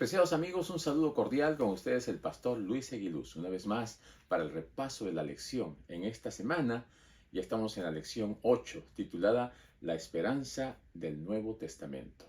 Apreciados amigos, un saludo cordial con ustedes el pastor Luis Eguiluz, una vez más para el repaso de la lección. En esta semana ya estamos en la lección 8, titulada La esperanza del Nuevo Testamento.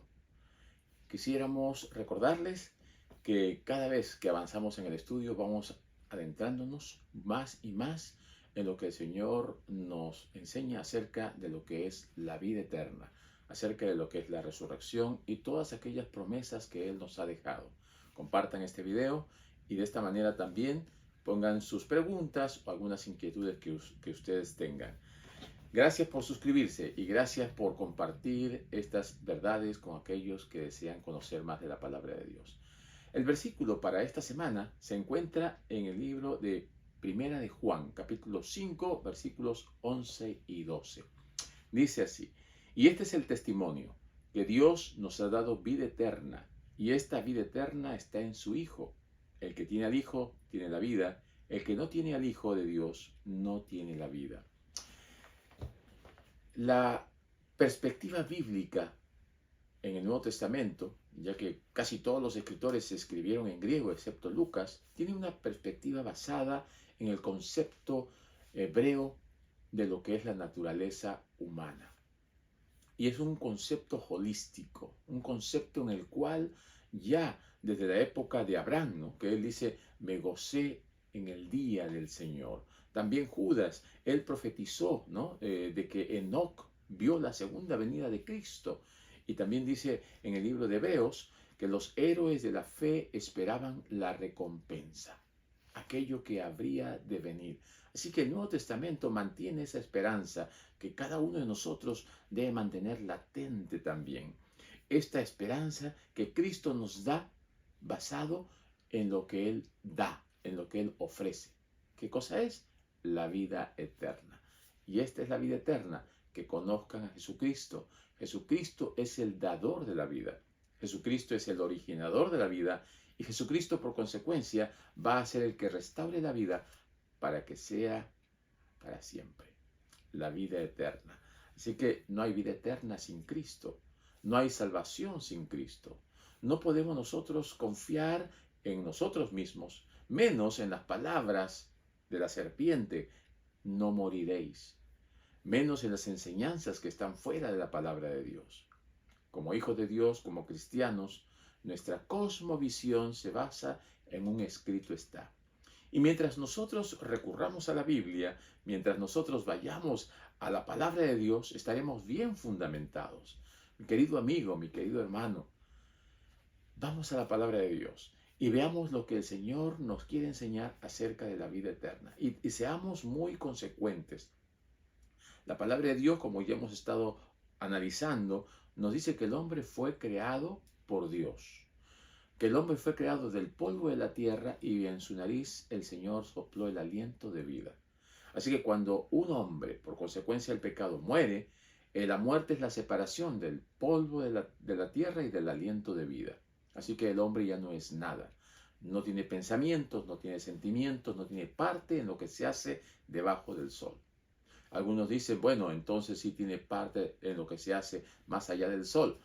Quisiéramos recordarles que cada vez que avanzamos en el estudio vamos adentrándonos más y más en lo que el Señor nos enseña acerca de lo que es la vida eterna, acerca de lo que es la resurrección y todas aquellas promesas que Él nos ha dejado. Compartan este video y de esta manera también pongan sus preguntas o algunas inquietudes que ustedes tengan. Gracias por suscribirse y gracias por compartir estas verdades con aquellos que desean conocer más de la palabra de Dios. El versículo para esta semana se encuentra en el libro de Primera de Juan, capítulo 5, versículos 11 y 12. Dice así: y este es el testimonio, que Dios nos ha dado vida eterna, y esta vida eterna está en su Hijo. El que tiene al Hijo tiene la vida, el que no tiene al Hijo de Dios no tiene la vida. La perspectiva bíblica en el Nuevo Testamento, ya que casi todos los escritores se escribieron en griego excepto Lucas, tiene una perspectiva basada en el concepto hebreo de lo que es la naturaleza humana. Y es un concepto holístico, un concepto en el cual ya desde la época de Abraham, ¿no?, que él dice, me gocé en el día del Señor. También Judas, él profetizó, ¿no?, de que Enoc vio la segunda venida de Cristo. Y también dice en el libro de Hebreos que los héroes de la fe esperaban la recompensa, aquello que habría de venir. Así que el Nuevo Testamento mantiene esa esperanza que cada uno de nosotros debe mantener latente también. Esta esperanza que Cristo nos da basado en lo que Él da, en lo que Él ofrece. ¿Qué cosa es? La vida eterna. Y esta es la vida eterna, que conozcan a Jesucristo. Jesucristo es el dador de la vida. Jesucristo es el originador de la vida. Y Jesucristo, por consecuencia, va a ser el que restaure la vida para que sea para siempre. La vida eterna. Así que no hay vida eterna sin Cristo. No hay salvación sin Cristo. No podemos nosotros confiar en nosotros mismos, menos en las palabras de la serpiente, no moriréis, menos en las enseñanzas que están fuera de la palabra de Dios. Como hijos de Dios, como cristianos, nuestra cosmovisión se basa en un escrito está. Y mientras nosotros recurramos a la Biblia, mientras nosotros vayamos a la palabra de Dios, estaremos bien fundamentados. Mi querido amigo, mi querido hermano, vamos a la palabra de Dios y veamos lo que el Señor nos quiere enseñar acerca de la vida eterna. Y seamos muy consecuentes. La palabra de Dios, como ya hemos estado analizando, nos dice que el hombre fue creado por Dios. Que el hombre fue creado del polvo de la tierra y en su nariz el Señor sopló el aliento de vida. Así que cuando un hombre, por consecuencia del pecado, muere, la muerte es la separación del polvo de la tierra y del aliento de vida. Así que el hombre ya no es nada. No tiene pensamientos, no tiene sentimientos, no tiene parte en lo que se hace debajo del sol. Algunos dicen, bueno, entonces sí tiene parte en lo que se hace más allá del sol.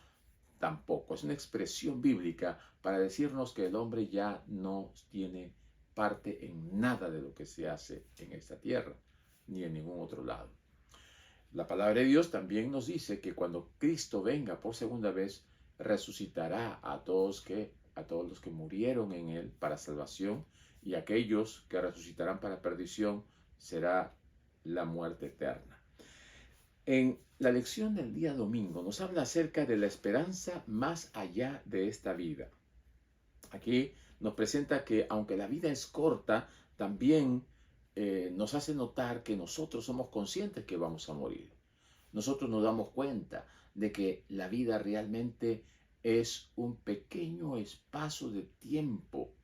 Tampoco. Es una expresión bíblica para decirnos que el hombre ya no tiene parte en nada de lo que se hace en esta tierra, ni en ningún otro lado. La palabra de Dios también nos dice que cuando Cristo venga por segunda vez, resucitará a todos los que murieron en Él para salvación, y aquellos que resucitarán para perdición será la muerte eterna. En la lección del día domingo nos habla acerca de la esperanza más allá de esta vida. Aquí nos presenta que aunque la vida es corta, también nos hace notar que nosotros somos conscientes que vamos a morir. Nosotros nos damos cuenta de que la vida realmente es un pequeño espacio de tiempo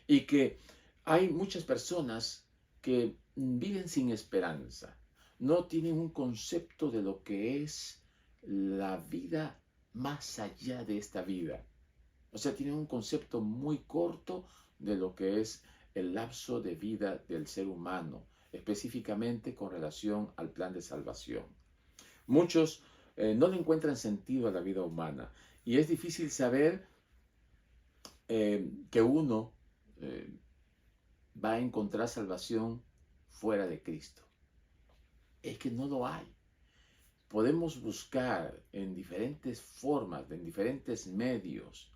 y que hay muchas personas que viven sin esperanza. No tienen un concepto de lo que es la vida más allá de esta vida. O sea, tienen un concepto muy corto de lo que es el lapso de vida del ser humano, específicamente con relación al plan de salvación. Muchos no le encuentran sentido a la vida humana y es difícil saber que uno eh, va a encontrar salvación fuera de Cristo. Es que no lo hay. Podemos buscar en diferentes formas, en diferentes medios,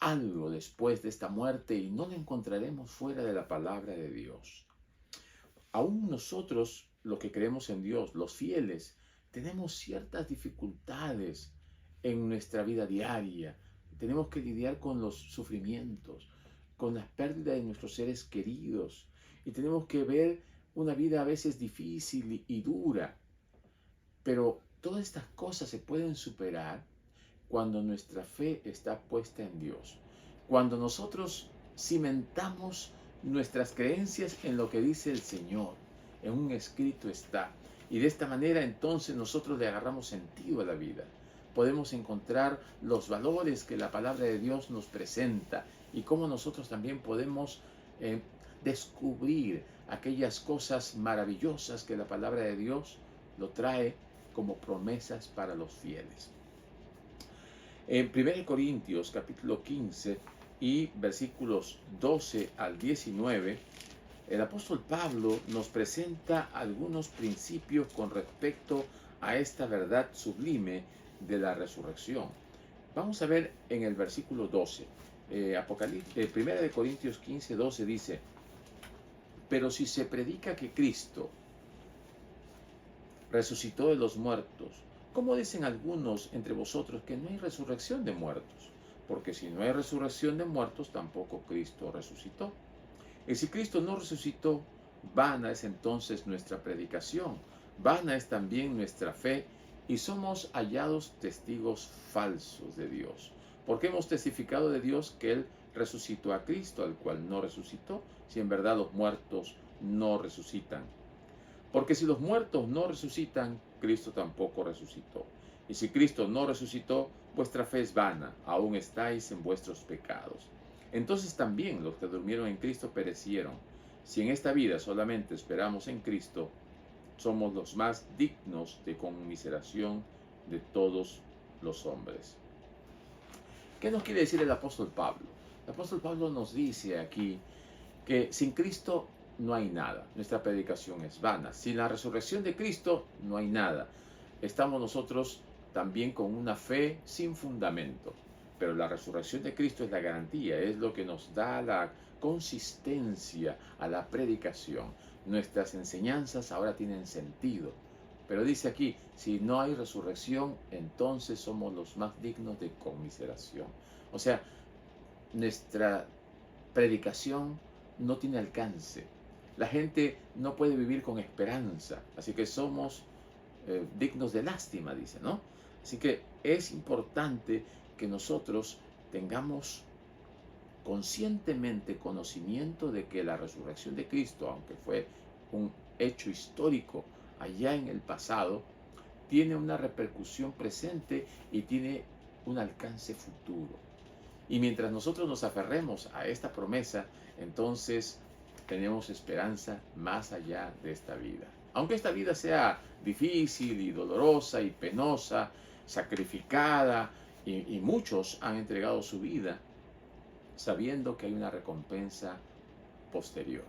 algo después de esta muerte y no lo encontraremos fuera de la palabra de Dios. Aún nosotros, los que creemos en Dios, los fieles, tenemos ciertas dificultades en nuestra vida diaria. Tenemos que lidiar con los sufrimientos, con las pérdidas de nuestros seres queridos y tenemos que ver una vida a veces difícil y dura. Pero todas estas cosas se pueden superar cuando nuestra fe está puesta en Dios. Cuando nosotros cimentamos nuestras creencias en lo que dice el Señor, en un escrito está. Y de esta manera entonces nosotros le agarramos sentido a la vida. Podemos encontrar los valores que la palabra de Dios nos presenta y cómo nosotros también podemos descubrir aquellas cosas maravillosas que la palabra de Dios lo trae como promesas para los fieles. En 1 Corintios capítulo 15 y versículos 12 al 19, el apóstol Pablo nos presenta algunos principios con respecto a esta verdad sublime de la resurrección. Vamos a ver en el versículo 12. 1 Corintios 15, 12 dice: pero si se predica que Cristo resucitó de los muertos, ¿cómo dicen algunos entre vosotros que no hay resurrección de muertos? Porque si no hay resurrección de muertos, tampoco Cristo resucitó. Y si Cristo no resucitó, vana es entonces nuestra predicación, vana es también nuestra fe, y somos hallados testigos falsos de Dios. Porque hemos testificado de Dios que Él resucitó a Cristo, al cual no resucitó, si en verdad los muertos no resucitan. Porque si los muertos no resucitan, Cristo tampoco resucitó. Y si Cristo no resucitó, vuestra fe es vana, aún estáis en vuestros pecados. Entonces también los que durmieron en Cristo perecieron. Si en esta vida solamente esperamos en Cristo, somos los más dignos de conmiseración de todos los hombres. ¿Qué nos quiere decir el apóstol Pablo? El apóstol Pablo nos dice aquí que sin Cristo no hay nada. Nuestra predicación es vana. Sin la resurrección de Cristo no hay nada. Estamos nosotros también con una fe sin fundamento. Pero la resurrección de Cristo es la garantía, es lo que nos da la consistencia a la predicación. Nuestras enseñanzas ahora tienen sentido. Pero dice aquí, si no hay resurrección, entonces somos los más dignos de conmiseración. O sea, nuestra predicación no tiene alcance. La gente no puede vivir con esperanza, así que somos dignos de lástima, dice, ¿no? Así que es importante que nosotros tengamos conscientemente conocimiento de que la resurrección de Cristo, aunque fue un hecho histórico allá en el pasado, tiene una repercusión presente y tiene un alcance futuro. Y mientras nosotros nos aferremos a esta promesa, entonces tenemos esperanza más allá de esta vida. Aunque esta vida sea difícil y dolorosa y penosa, sacrificada, y muchos han entregado su vida sabiendo que hay una recompensa posterior,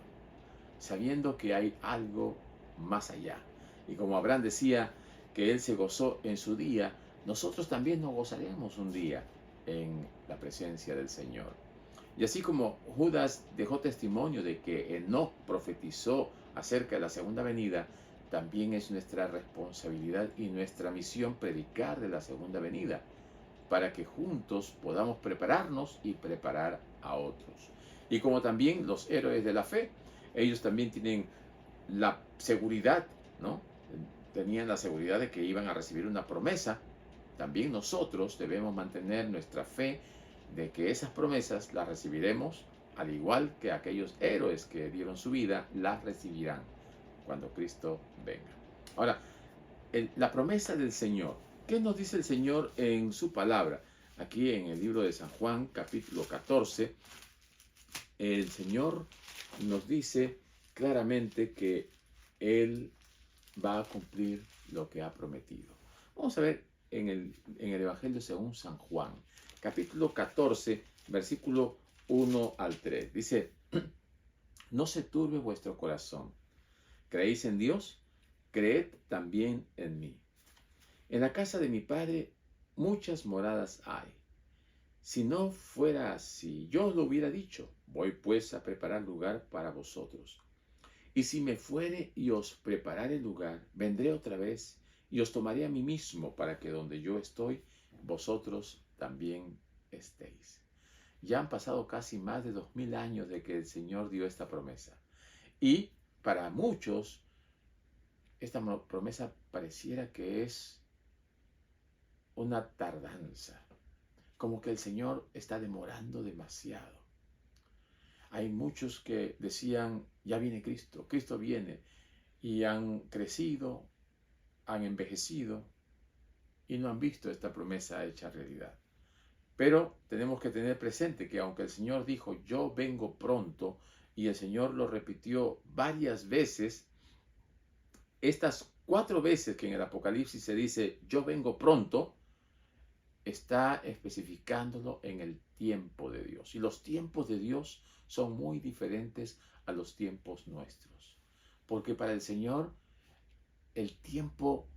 sabiendo que hay algo más allá. Y como Abraham decía que él se gozó en su día, nosotros también nos gozaremos un día en la presencia del Señor. Y así como Judas dejó testimonio de que Enoc profetizó acerca de la segunda venida, también es nuestra responsabilidad y nuestra misión predicar de la segunda venida, para que juntos podamos prepararnos y preparar a otros. Y como también los héroes de la fe, ellos también tienen la seguridad, ¿no? Tenían la seguridad de que iban a recibir una promesa. También nosotros debemos mantener nuestra fe de que esas promesas las recibiremos, al igual que aquellos héroes que dieron su vida, las recibirán cuando Cristo venga. Ahora, la promesa del Señor. ¿Qué nos dice el Señor en su palabra? Aquí en el libro de San Juan, capítulo 14, el Señor nos dice claramente que Él va a cumplir lo que ha prometido. Vamos a ver en el Evangelio según San Juan, capítulo 14, versículo 1 al 3. Dice, no se turbe vuestro corazón. ¿Creéis en Dios? Creed también en mí. En la casa de mi Padre muchas moradas hay. Si no fuera así, yo os lo hubiera dicho. Voy pues a preparar lugar para vosotros. Y si me fuere y os preparare lugar, vendré otra vez y os tomaré a mí mismo, para que donde yo estoy, vosotros también estéis. Ya han pasado casi más de 2000 años de que el Señor dio esta promesa. Y para muchos, esta promesa pareciera que es una tardanza, como que el Señor está demorando demasiado. Hay muchos que decían, ya viene Cristo, Cristo viene, y han crecido, han envejecido y no han visto esta promesa hecha realidad. Pero tenemos que tener presente que aunque el Señor dijo, yo vengo pronto, y el Señor lo repitió varias veces, estas 4 veces que en el Apocalipsis se dice, yo vengo pronto, está especificándolo en el tiempo de Dios. Y los tiempos de Dios son muy diferentes a los tiempos nuestros. Porque para el Señor el tiempo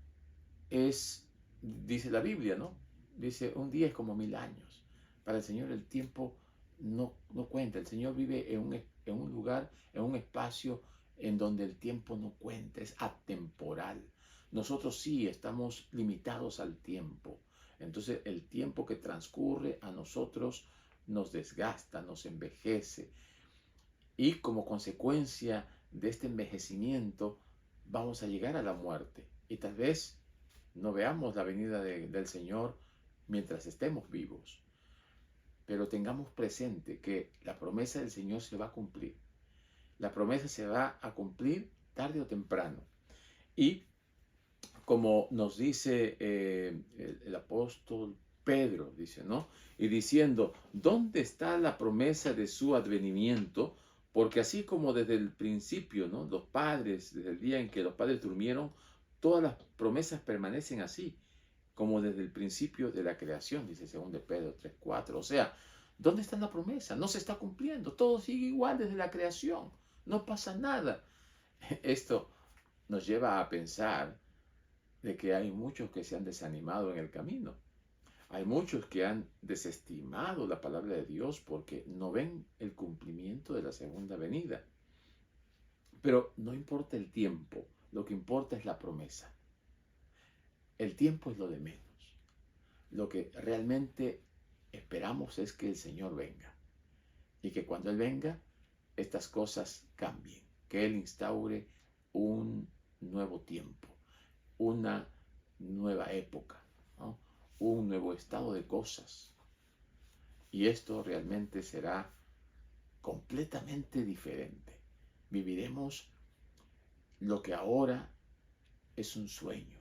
es, dice la Biblia, ¿no? Dice, un día es como 1000 años. Para el Señor el tiempo no cuenta. El Señor vive en un lugar, en un espacio en donde el tiempo no cuenta, es atemporal. Nosotros sí estamos limitados al tiempo. Entonces el tiempo que transcurre a nosotros nos desgasta, nos envejece. Y como consecuencia de este envejecimiento vamos a llegar a la muerte. Y tal vez no veamos la venida del Señor mientras estemos vivos. Pero tengamos presente que la promesa del Señor se va a cumplir. La promesa se va a cumplir tarde o temprano. Y como nos dice el apóstol Pedro, dice, ¿no? Y diciendo, ¿dónde está la promesa de su advenimiento? Porque así como desde el principio, ¿no? Los padres, desde el día en que los padres durmieron, todas las promesas permanecen así, como desde el principio de la creación, dice 2 de Pedro 3:4. O sea, ¿dónde está la promesa? No se está cumpliendo, todo sigue igual desde la creación, no pasa nada. Esto nos lleva a pensar de que hay muchos que se han desanimado en el camino. Hay muchos que han desestimado la palabra de Dios porque no ven el cumplimiento de la segunda venida. Pero no importa el tiempo, lo que importa es la promesa. El tiempo es lo de menos. Lo que realmente esperamos es que el Señor venga. Y que cuando Él venga, estas cosas cambien. Que Él instaure un nuevo tiempo, una nueva época, ¿no? Un nuevo estado de cosas. Y esto realmente será completamente diferente. Viviremos lo que ahora es un sueño.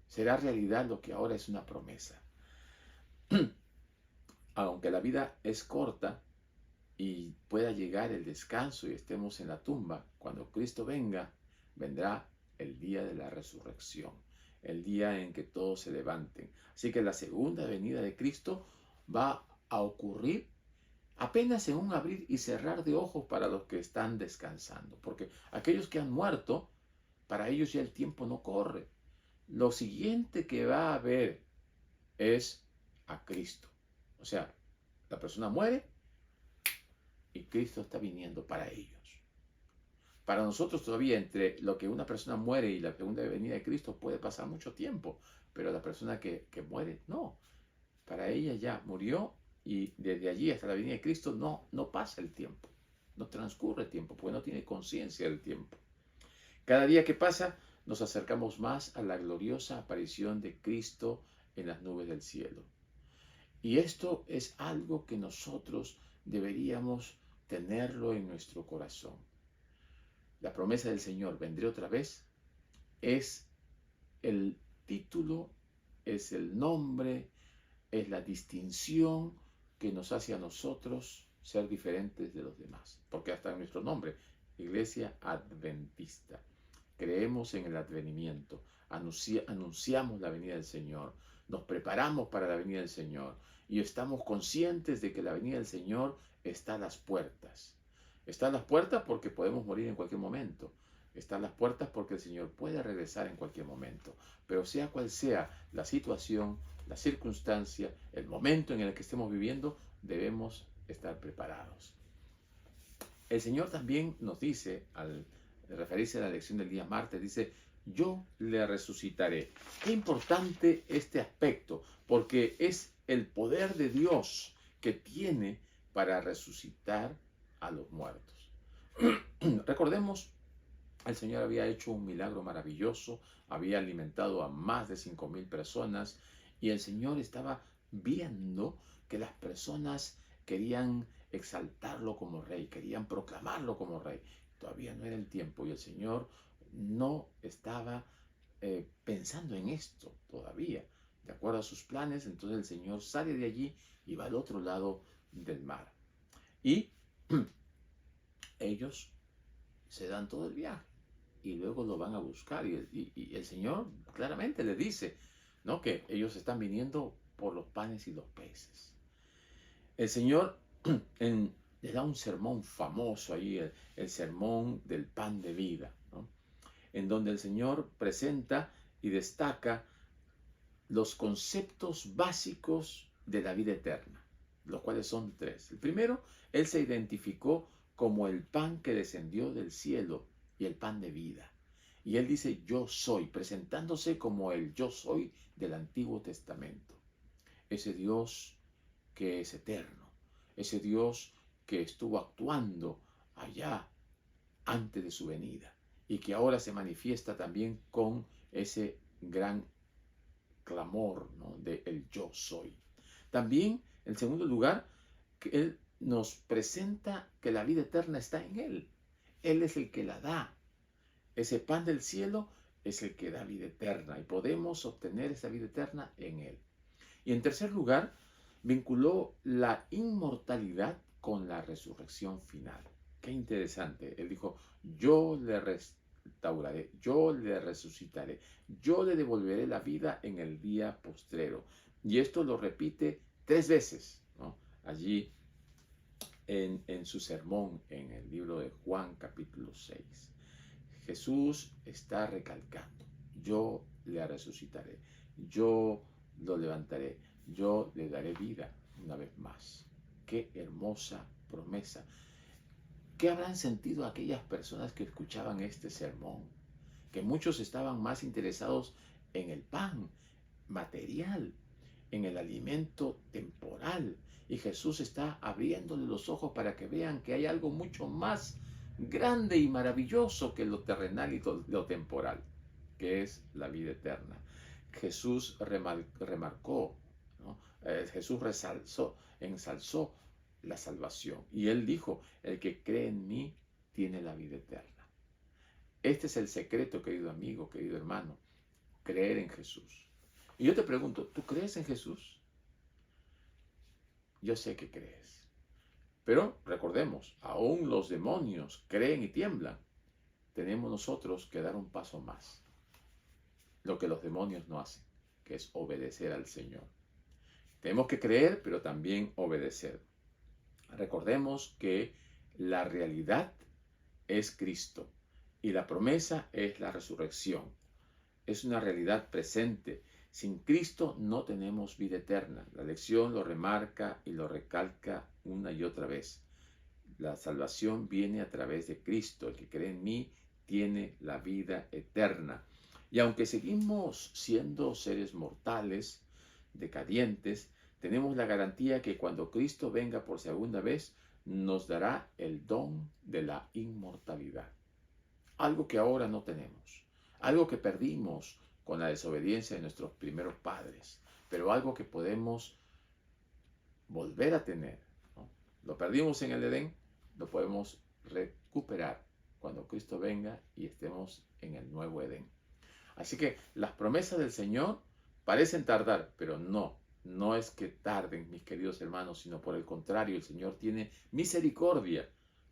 Será realidad lo que ahora es una promesa. Aunque la vida es corta y pueda llegar el descanso y estemos en la tumba, cuando Cristo venga, vendrá el día de la resurrección, el día en que todos se levanten. Así que la segunda venida de Cristo va a ocurrir apenas en un abrir y cerrar de ojos para los que están descansando, porque aquellos que han muerto, para ellos ya el tiempo no corre. Lo siguiente que va a haber es a Cristo. O sea, la persona muere y Cristo está viniendo para ellos. Para nosotros todavía entre lo que una persona muere y la segunda venida de Cristo puede pasar mucho tiempo, pero la persona que muere, no. Para ella ya murió y desde allí hasta la venida de Cristo no pasa el tiempo, no transcurre el tiempo, porque no tiene conciencia del tiempo. Cada día que pasa nos acercamos más a la gloriosa aparición de Cristo en las nubes del cielo. Y esto es algo que nosotros deberíamos tenerlo en nuestro corazón. La promesa del Señor, vendré otra vez, es el título, es el nombre, es la distinción que nos hace a nosotros ser diferentes de los demás. Porque hasta en nuestro nombre, Iglesia Adventista, creemos en el advenimiento, anunciamos la venida del Señor, nos preparamos para la venida del Señor y estamos conscientes de que la venida del Señor está a las puertas. Está a las puertas porque podemos morir en cualquier momento. Está a las puertas porque el Señor puede regresar en cualquier momento. Pero sea cual sea la situación, la circunstancia, el momento en el que estemos viviendo, debemos estar preparados. El Señor también nos dice, al referirse a la lección del día martes, dice, yo le resucitaré. Qué importante este aspecto, porque es el poder de Dios que tiene para resucitar a los muertos. Recordemos, el Señor había hecho un milagro maravilloso, había alimentado a más de 5,000 personas y el Señor estaba viendo que las personas querían exaltarlo como rey, querían proclamarlo como rey. Todavía no era el tiempo y el Señor no estaba pensando en esto todavía. De acuerdo a sus planes, entonces el Señor sale de allí y va al otro lado del mar. Y ellos se dan todo el viaje y luego lo van a buscar. Y el Señor claramente le dice, ¿no?, que ellos están viniendo por los panes y los peces. El Señor le da un sermón famoso ahí, el sermón del pan de vida, ¿no?, en donde el Señor presenta y destaca los conceptos básicos de la vida eterna, los cuales son 3. El primero, Él se identificó como el pan que descendió del cielo y el pan de vida. Y Él dice, yo soy, presentándose como el yo soy del Antiguo Testamento. Ese Dios que es eterno, ese Dios que estuvo actuando allá antes de su venida y que ahora se manifiesta también con ese gran clamor, ¿no?, de el yo soy. También, en segundo lugar, que Él nos presenta que la vida eterna está en Él. Él es el que la da. Ese pan del cielo es el que da vida eterna y podemos obtener esa vida eterna en Él. Y en tercer lugar, vinculó la inmortalidad con la resurrección final. Qué interesante. Él dijo, yo le restauraré, yo le resucitaré, yo le devolveré la vida en el día postrero. Y esto lo repite 3 veces, ¿no?, allí en su sermón en el libro de Juan capítulo 6. Jesús está recalcando, yo le resucitaré, yo lo levantaré, yo le daré vida una vez más. Qué hermosa promesa. ¿Qué habrán sentido aquellas personas que escuchaban este sermón? Que muchos estaban más interesados en el pan material, en el alimento temporal. Y Jesús está abriéndole los ojos para que vean que hay algo mucho más grande y maravilloso que lo terrenal y lo temporal, que es la vida eterna. Jesús remarcó, ¿no? Jesús ensalzó la salvación. Y Él dijo, el que cree en mí tiene la vida eterna. Este es el secreto, querido amigo, querido hermano, creer en Jesús. Y yo te pregunto, ¿tú crees en Jesús? Yo sé que crees. Pero recordemos, aún los demonios creen y tiemblan. Tenemos nosotros que dar un paso más. Lo que los demonios no hacen, que es obedecer al Señor. Tenemos que creer, pero también obedecer. Recordemos que la realidad es Cristo y la promesa es la resurrección. Es una realidad presente. Sin Cristo no tenemos vida eterna. La lección lo remarca y lo recalca una y otra vez. La salvación viene a través de Cristo. El que cree en mí tiene la vida eterna. Y aunque seguimos siendo seres mortales, decadientes, tenemos la garantía que cuando Cristo venga por segunda vez, nos dará el don de la inmortalidad. Algo que ahora no tenemos. Algo que perdimos con la desobediencia de nuestros primeros padres, pero algo que podemos volver a tener, ¿no? Lo perdimos en el Edén, lo podemos recuperar cuando Cristo venga y estemos en el nuevo Edén. Así que las promesas del Señor parecen tardar, pero no es que tarden, mis queridos hermanos, sino por el contrario, el Señor tiene misericordia,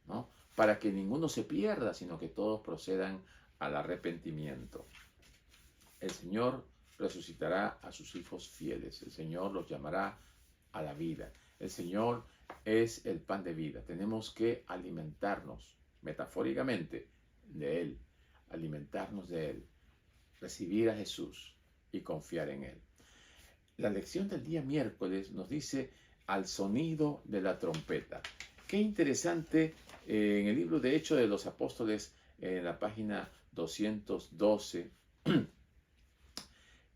¿no?, para que ninguno se pierda, sino que todos procedan al arrepentimiento. El Señor resucitará a sus hijos fieles. El Señor los llamará a la vida. El Señor es el pan de vida. Tenemos que alimentarnos metafóricamente de Él, alimentarnos de Él, recibir a Jesús y confiar en Él. La lección del día miércoles nos dice al sonido de la trompeta. Qué interesante, en el libro de Hechos de los Apóstoles, en la página 212,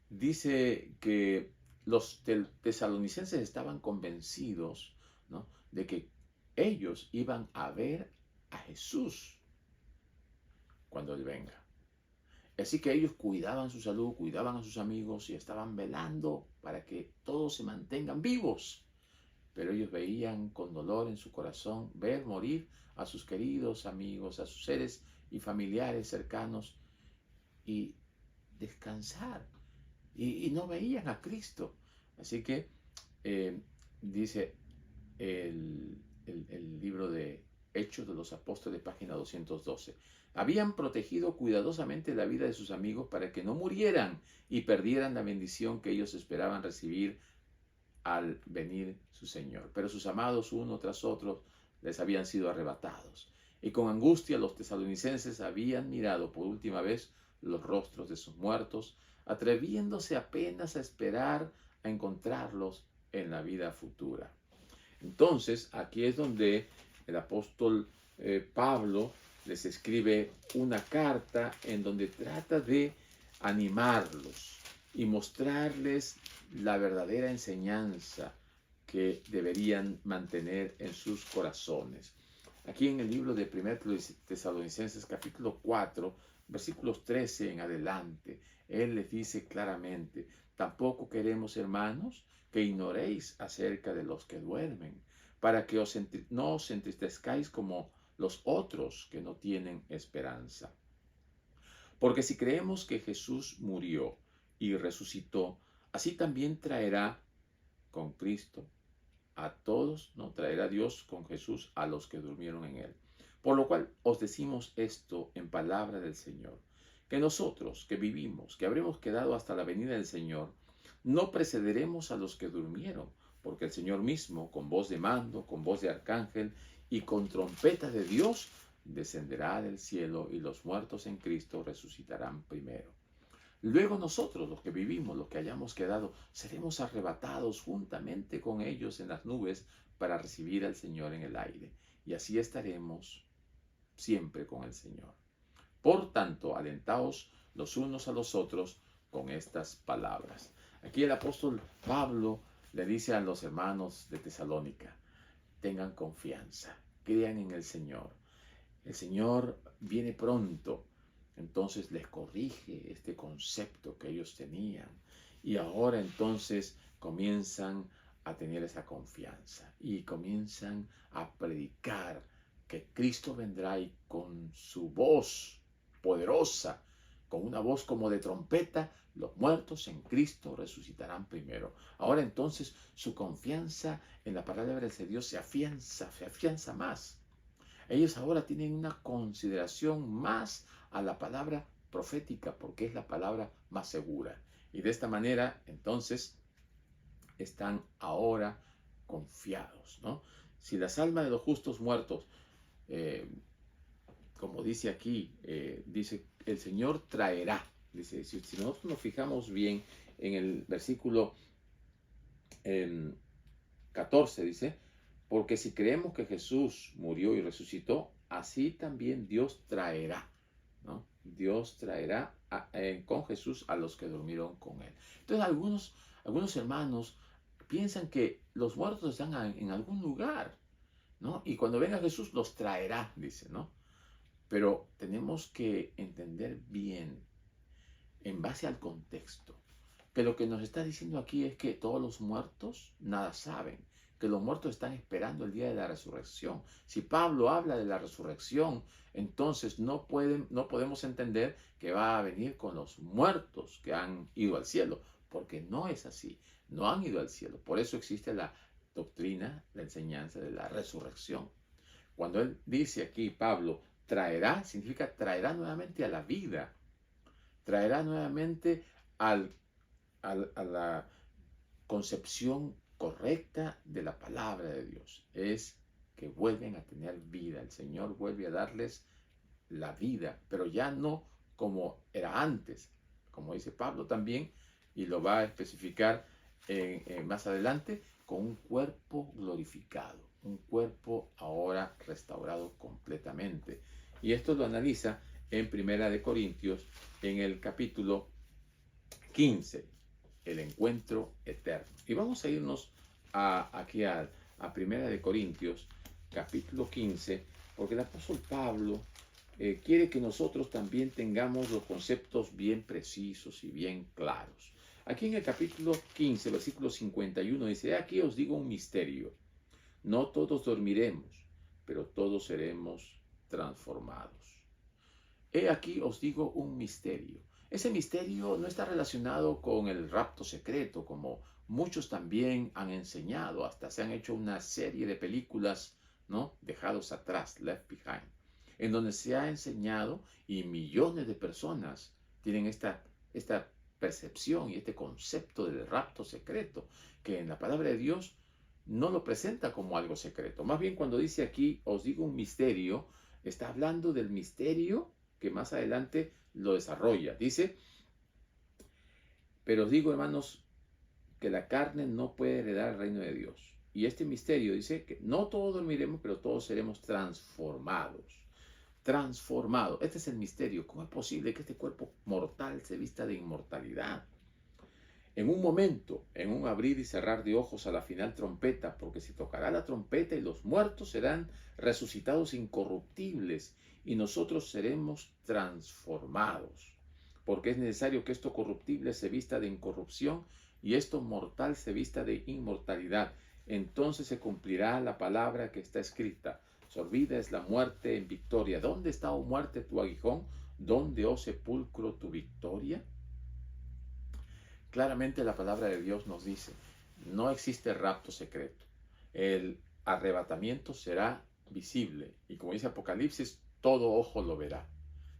dice que los tesalonicenses estaban convencidos, ¿no?, de que ellos iban a ver a Jesús cuando Él venga. Así que ellos cuidaban su salud, cuidaban a sus amigos y estaban velando para que todos se mantengan vivos. Pero ellos veían con dolor en su corazón ver morir a sus queridos amigos, a sus seres y familiares cercanos, y descansar. Y no veían a Cristo. Así que dice el libro de Hechos de los Apóstoles, página 212. Habían protegido cuidadosamente la vida de sus amigos para que no murieran y perdieran la bendición que ellos esperaban recibir al venir su Señor. Pero sus amados, uno tras otro, les habían sido arrebatados. Y con angustia los tesalonicenses habían mirado por última vez los rostros de sus muertos, atreviéndose apenas a esperar a encontrarlos en la vida futura. Entonces, aquí es donde el apóstol Pablo les escribe una carta en donde trata de animarlos y mostrarles la verdadera enseñanza que deberían mantener en sus corazones. Aquí en el libro de 1 Tesalonicenses, capítulo 4, versículos 13 en adelante, él les dice claramente: tampoco queremos, hermanos, que ignoréis acerca de los que duermen, para que no os entristezcáis como los otros que no tienen esperanza. Porque si creemos que Jesús murió y resucitó, así también traerá con Cristo a todos, ¿no? Traerá Dios con Jesús a los que durmieron en Él. Por lo cual os decimos esto en palabra del Señor, que nosotros que vivimos, que habremos quedado hasta la venida del Señor, no precederemos a los que durmieron, porque el Señor mismo, con voz de mando, con voz de arcángel y con trompeta de Dios, descenderá del cielo, y los muertos en Cristo resucitarán primero. Luego nosotros, los que vivimos, los que hayamos quedado, seremos arrebatados juntamente con ellos en las nubes para recibir al Señor en el aire, y así estaremos siempre con el Señor. Por tanto, alentaos los unos a los otros con estas palabras. Aquí el apóstol Pablo le dice a los hermanos de Tesalónica: tengan confianza, crean en el Señor. El Señor viene pronto. Entonces les corrige este concepto que ellos tenían. Y ahora entonces comienzan a tener esa confianza y comienzan a predicar que Cristo vendrá, y con su voz poderosa, con una voz como de trompeta, los muertos en Cristo resucitarán primero. Ahora entonces su confianza en la palabra de Dios se afianza más. Ellos ahora tienen una consideración más a la palabra profética, porque es la palabra más segura. Y de esta manera, entonces, están ahora confiados, ¿no? Si las almas de los justos muertos, como dice aquí, dice, el Señor traerá. Dice, si nosotros nos fijamos bien en el versículo 14, dice: porque si creemos que Jesús murió y resucitó, así también Dios traerá, ¿no? Dios traerá con Jesús a los que durmieron con Él. Entonces algunos hermanos piensan que los muertos están en algún lugar, ¿no? Y cuando venga Jesús los traerá, dice, ¿no? Pero tenemos que entender bien, en base al contexto, que lo que nos está diciendo aquí es que todos los muertos nada saben, que los muertos están esperando el día de la resurrección. Si Pablo habla de la resurrección, entonces no podemos entender que va a venir con los muertos que han ido al cielo, porque no es así, no han ido al cielo. Por eso existe la doctrina, la enseñanza de la resurrección. Cuando él dice aquí, Pablo, traerá, significa traerá nuevamente a la vida, traerá nuevamente al a la concepción correcta de la palabra de Dios. Es que vuelven a tener vida. El Señor vuelve a darles la vida, pero ya no como era antes, como dice Pablo también, y lo va a especificar más adelante, con un cuerpo glorificado, un cuerpo ahora restaurado completamente. Y esto lo analiza en Primera de Corintios, en el capítulo 15, el encuentro eterno. Y vamos a irnos aquí a Primera de Corintios, capítulo 15, porque el apóstol Pablo quiere que nosotros también tengamos los conceptos bien precisos y bien claros. Aquí en el capítulo 15, versículo 51, dice: aquí os digo un misterio. No todos dormiremos, pero todos seremos transformados. He aquí os digo un misterio. Ese misterio no está relacionado con el rapto secreto, como muchos también han enseñado. Hasta se han hecho una serie de películas, ¿no?, dejados atrás, Left Behind, en donde se ha enseñado, y millones de personas tienen esta percepción y este concepto del rapto secreto, que en la palabra de Dios no lo presenta como algo secreto. Más bien, cuando dice aquí os digo un misterio, está hablando del misterio que más adelante lo desarrolla. Dice: pero os digo, hermanos, que la carne no puede heredar el reino de Dios. Y este misterio dice que no todos dormiremos, pero todos seremos transformados. Transformados. Este es el misterio. ¿Cómo es posible que este cuerpo mortal se vista de inmortalidad? En un momento, en un abrir y cerrar de ojos, a la final trompeta, porque se tocará la trompeta y los muertos serán resucitados incorruptibles y nosotros seremos transformados, porque es necesario que esto corruptible se vista de incorrupción y esto mortal se vista de inmortalidad. Entonces se cumplirá la palabra que está escrita: sorbida es la muerte en victoria. ¿Dónde está, oh muerte, tu aguijón? ¿Dónde, oh sepulcro, tu victoria? Claramente la palabra de Dios nos dice: no existe rapto secreto. El arrebatamiento será visible. Y como dice Apocalipsis, todo ojo lo verá.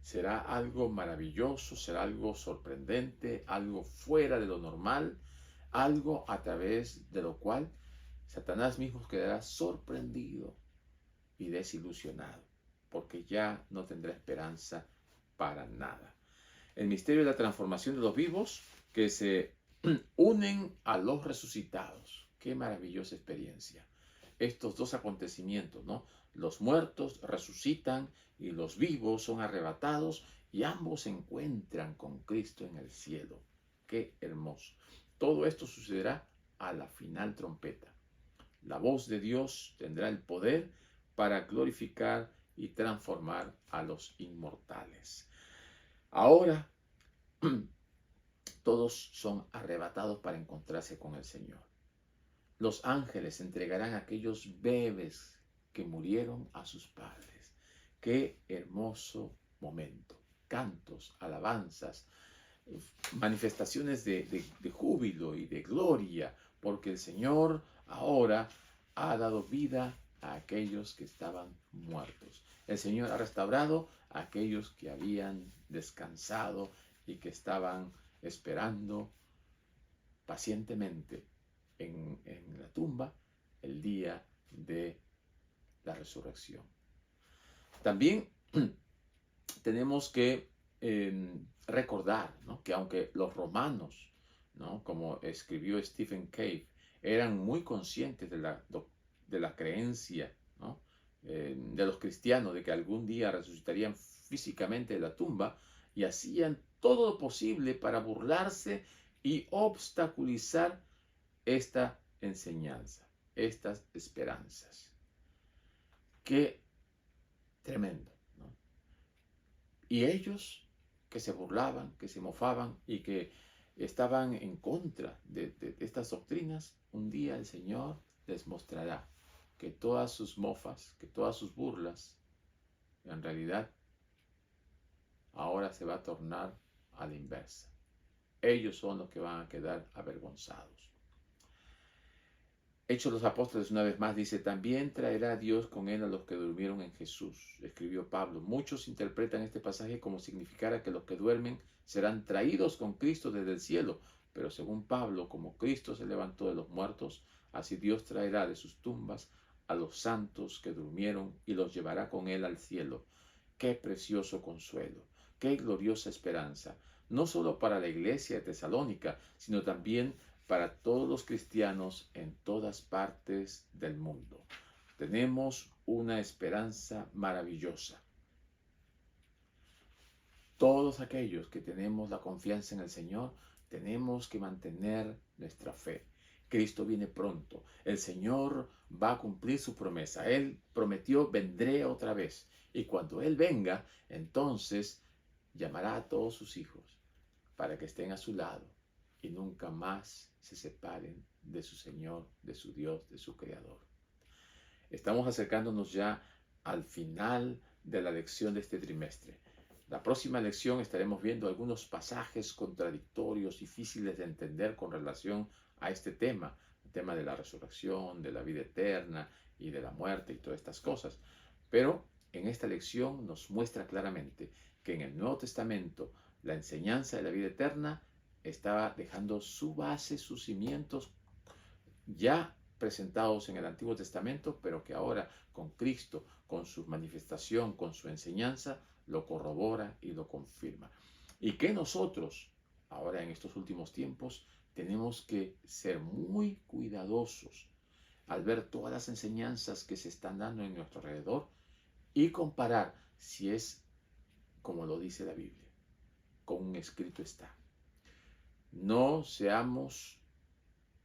Será algo maravilloso, será algo sorprendente, algo fuera de lo normal, algo a través de lo cual Satanás mismo quedará sorprendido y desilusionado, porque ya no tendrá esperanza para nada. El misterio de la transformación de los vivos que se unen a los resucitados. Qué maravillosa experiencia. Estos dos acontecimientos, ¿no? Los muertos resucitan y los vivos son arrebatados y ambos se encuentran con Cristo en el cielo. Qué hermoso. Todo esto sucederá a la final trompeta. La voz de Dios tendrá el poder para glorificar y transformar a los inmortales. Ahora todos son arrebatados para encontrarse con el Señor. Los ángeles entregarán a aquellos bebés que murieron a sus padres. Qué hermoso momento. Cantos, alabanzas, manifestaciones de júbilo y de gloria, porque el Señor ahora ha dado vida a aquellos que estaban muertos. El Señor ha restaurado a aquellos que habían descansado y que estaban esperando pacientemente en la tumba el día de la resurrección. También tenemos que recordar, ¿no?, que aunque los romanos, ¿no?, como escribió Stephen Cave, eran muy conscientes de la creencia, ¿no?, de los cristianos, de que algún día resucitarían físicamente de la tumba, y hacían todo lo posible para burlarse y obstaculizar esta enseñanza, estas esperanzas. Qué tremendo, ¿no? Y ellos, que se burlaban, que se mofaban y que estaban en contra de estas doctrinas, un día el Señor les mostrará que todas sus mofas, que todas sus burlas, en realidad ahora se va a tornar a la inversa. Ellos son los que van a quedar avergonzados. Hechos de los Apóstoles, una vez más, dice: también traerá Dios con él a los que durmieron en Jesús, escribió Pablo. Muchos interpretan este pasaje como significara que los que duermen serán traídos con Cristo desde el cielo, Pero según Pablo, como Cristo se levantó de los muertos, así Dios traerá de sus tumbas a los santos que durmieron y los llevará con él al cielo. Qué precioso consuelo, qué gloriosa esperanza, no solo para la iglesia de Tesalónica, sino también para todos los cristianos en todas partes del mundo. Tenemos una esperanza maravillosa. Todos aquellos que tenemos la confianza en el Señor, tenemos que mantener nuestra fe. Cristo viene pronto. El Señor va a cumplir su promesa. Él prometió, vendré otra vez. Y cuando Él venga, entonces llamará a todos sus hijos para que estén a su lado y nunca más se separen de su Señor, de su Dios, de su Creador. Estamos acercándonos ya al final de la lección de este trimestre. La próxima lección estaremos viendo algunos pasajes contradictorios, difíciles de entender con relación a este tema, el tema de la resurrección, de la vida eterna y de la muerte y todas estas cosas. Pero en esta lección nos muestra claramente que en el Nuevo Testamento la enseñanza de la vida eterna estaba dejando su base, sus cimientos ya presentados en el Antiguo Testamento, pero que ahora con Cristo, con su manifestación, con su enseñanza, lo corrobora y lo confirma. Y que nosotros, ahora en estos últimos tiempos, tenemos que ser muy cuidadosos al ver todas las enseñanzas que se están dando en nuestro alrededor y comparar si es como lo dice la Biblia, con un escrito está. No seamos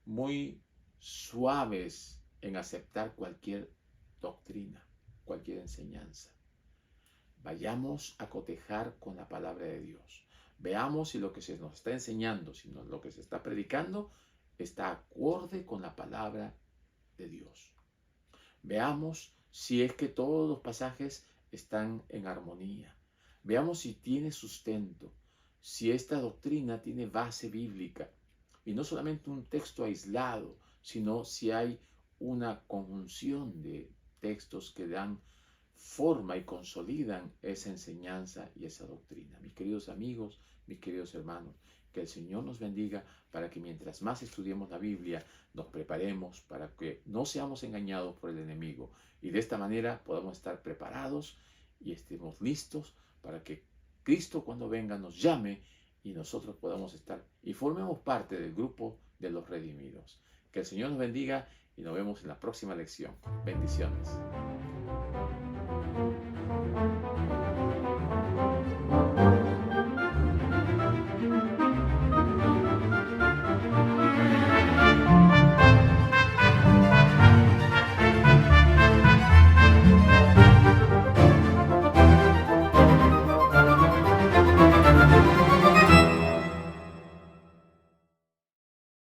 muy suaves en aceptar cualquier doctrina, cualquier enseñanza. Vayamos a cotejar con la palabra de Dios. Veamos si lo que se nos está enseñando, si lo que se está predicando, está acorde con la palabra de Dios. Veamos si es que todos los pasajes están en armonía. Veamos si tiene sustento, si esta doctrina tiene base bíblica. Y no solamente un texto aislado, sino si hay una conjunción de textos que dan forma y consolidan esa enseñanza y esa doctrina. Mis queridos amigos, mis queridos hermanos, que el Señor nos bendiga para que mientras más estudiemos la Biblia, nos preparemos para que no seamos engañados por el enemigo y de esta manera podamos estar preparados y estemos listos para que Cristo cuando venga nos llame y nosotros podamos estar y formemos parte del grupo de los redimidos. Que el Señor nos bendiga y nos vemos en la próxima lección. Bendiciones.